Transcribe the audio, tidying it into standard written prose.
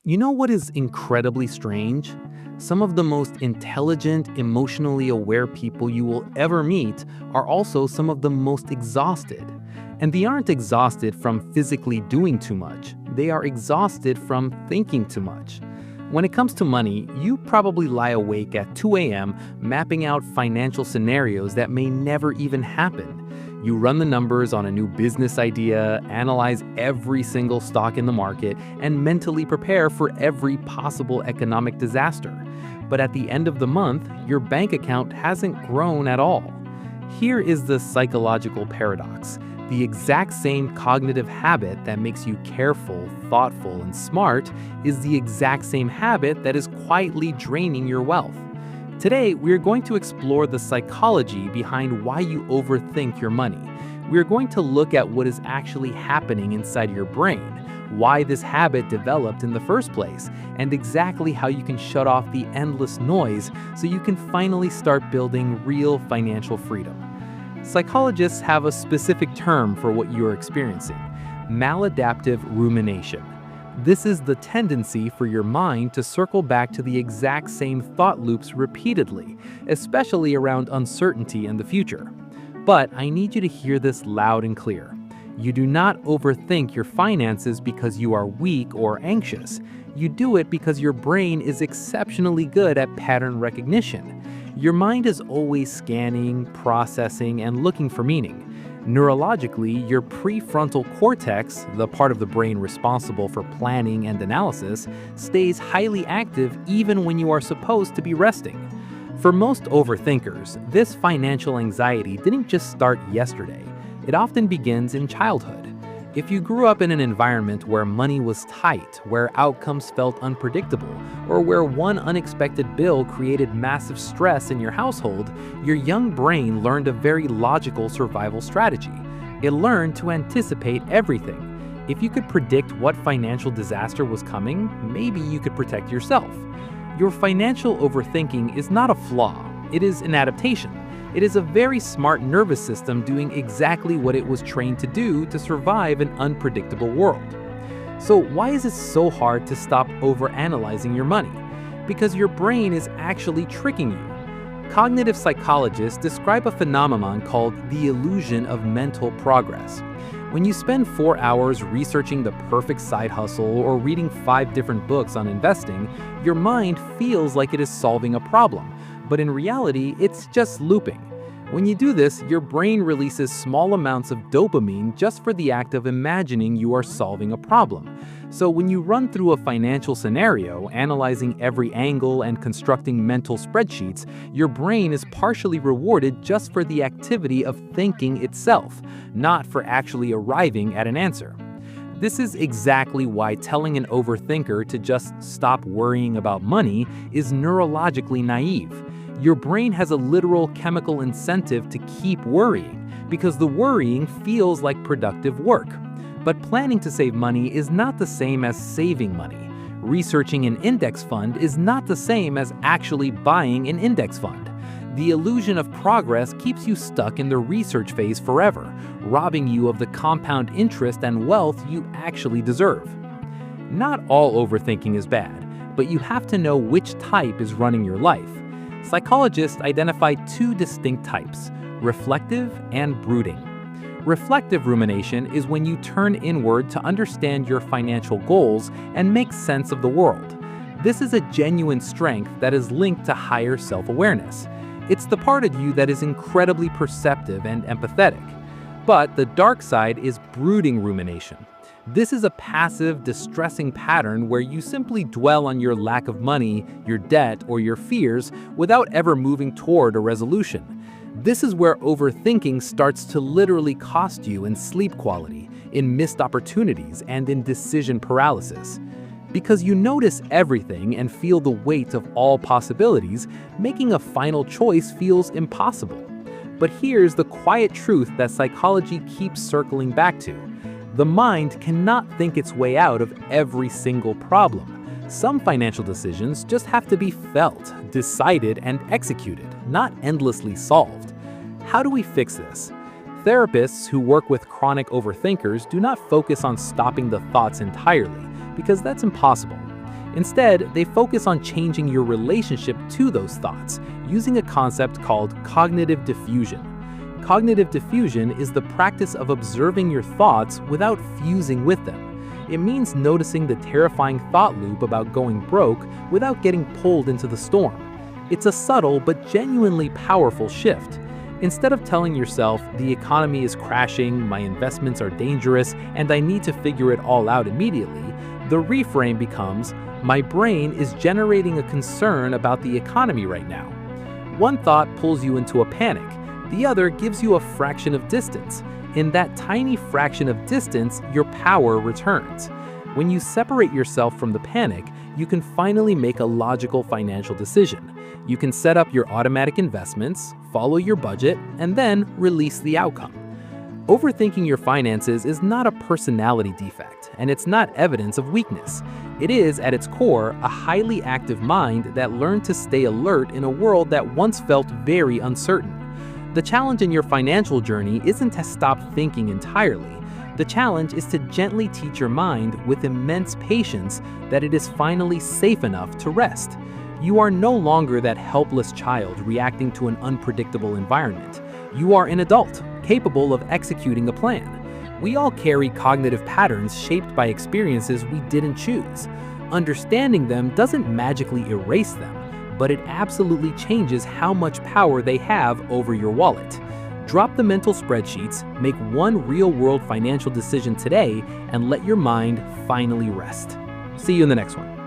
You know what is incredibly strange? Some of the most intelligent, emotionally aware people you will ever meet are also some of the most exhausted. And they aren't exhausted from physically doing too much, they are exhausted from thinking too much. When it comes to money, you probably lie awake at 2 a.m. mapping out financial scenarios that may never even happen. You run the numbers on a new business idea, analyze every single stock in the market, and mentally prepare for every possible economic disaster. But at the end of the month, your bank account hasn't grown at all. Here is the psychological paradox. The exact same cognitive habit that makes you careful, thoughtful, and smart is the exact same habit that is quietly draining your wealth. Today, we're going to explore the psychology behind why you overthink your money. We're going to look at what is actually happening inside your brain, why this habit developed in the first place, and exactly how you can shut off the endless noise so you can finally start building real financial freedom. Psychologists have a specific term for what you are experiencing: maladaptive rumination. This is the tendency for your mind to circle back to the exact same thought loops repeatedly, especially around uncertainty in the future. But I need you to hear this loud and clear. You do not overthink your finances because you are weak or anxious. You do it because your brain is exceptionally good at pattern recognition. Your mind is always scanning, processing, and looking for meaning. Neurologically, your prefrontal cortex, the part of the brain responsible for planning and analysis, stays highly active even when you are supposed to be resting. For most overthinkers, this financial anxiety didn't just start yesterday. It often begins in childhood. If you grew up in an environment where money was tight, where outcomes felt unpredictable, or where one unexpected bill created massive stress in your household, your young brain learned a very logical survival strategy. It learned to anticipate everything. If you could predict what financial disaster was coming, maybe you could protect yourself. Your financial overthinking is not a flaw, it is an adaptation. It is a very smart nervous system doing exactly what it was trained to do to survive an unpredictable world. So why is it so hard to stop overanalyzing your money? Because your brain is actually tricking you. Cognitive psychologists describe a phenomenon called the illusion of mental progress. When you spend 4 hours researching the perfect side hustle or reading 5 different books on investing, your mind feels like it is solving a problem. But in reality, it's just looping. When you do this, your brain releases small amounts of dopamine just for the act of imagining you are solving a problem. So when you run through a financial scenario, analyzing every angle and constructing mental spreadsheets, your brain is partially rewarded just for the activity of thinking itself, not for actually arriving at an answer. This is exactly why telling an overthinker to just stop worrying about money is neurologically naive. Your brain has a literal chemical incentive to keep worrying because the worrying feels like productive work. But planning to save money is not the same as saving money. Researching an index fund is not the same as actually buying an index fund. The illusion of progress keeps you stuck in the research phase forever, robbing you of the compound interest and wealth you actually deserve. Not all overthinking is bad, but you have to know which type is running your life. Psychologists identify 2 distinct types: reflective and brooding. Reflective rumination is when you turn inward to understand your financial goals and make sense of the world. This is a genuine strength that is linked to higher self-awareness. It's the part of you that is incredibly perceptive and empathetic. But the dark side is brooding rumination. This is a passive, distressing pattern where you simply dwell on your lack of money, your debt, or your fears without ever moving toward a resolution. This is where overthinking starts to literally cost you in sleep quality, in missed opportunities, and in decision paralysis. Because you notice everything and feel the weight of all possibilities, making a final choice feels impossible. But here's the quiet truth that psychology keeps circling back to. The mind cannot think its way out of every single problem. Some financial decisions just have to be felt, decided, and executed, not endlessly solved. How do we fix this? Therapists who work with chronic overthinkers do not focus on stopping the thoughts entirely, because that's impossible. Instead, they focus on changing your relationship to those thoughts, using a concept called cognitive diffusion. Cognitive diffusion is the practice of observing your thoughts without fusing with them. It means noticing the terrifying thought loop about going broke without getting pulled into the storm. It's a subtle but genuinely powerful shift. Instead of telling yourself, the economy is crashing, my investments are dangerous, and I need to figure it all out immediately, the reframe becomes, my brain is generating a concern about the economy right now. One thought pulls you into a panic. The other gives you a fraction of distance. In that tiny fraction of distance, your power returns. When you separate yourself from the panic, you can finally make a logical financial decision. You can set up your automatic investments, follow your budget, and then release the outcome. Overthinking your finances is not a personality defect, and it's not evidence of weakness. It is, at its core, a highly active mind that learned to stay alert in a world that once felt very uncertain. The challenge in your financial journey isn't to stop thinking entirely. The challenge is to gently teach your mind with immense patience that it is finally safe enough to rest. You are no longer that helpless child reacting to an unpredictable environment. You are an adult, capable of executing a plan. We all carry cognitive patterns shaped by experiences we didn't choose. Understanding them doesn't magically erase them, but it absolutely changes how much power they have over your wallet. Drop the mental spreadsheets, make one real-world financial decision today, and let your mind finally rest. See you in the next one.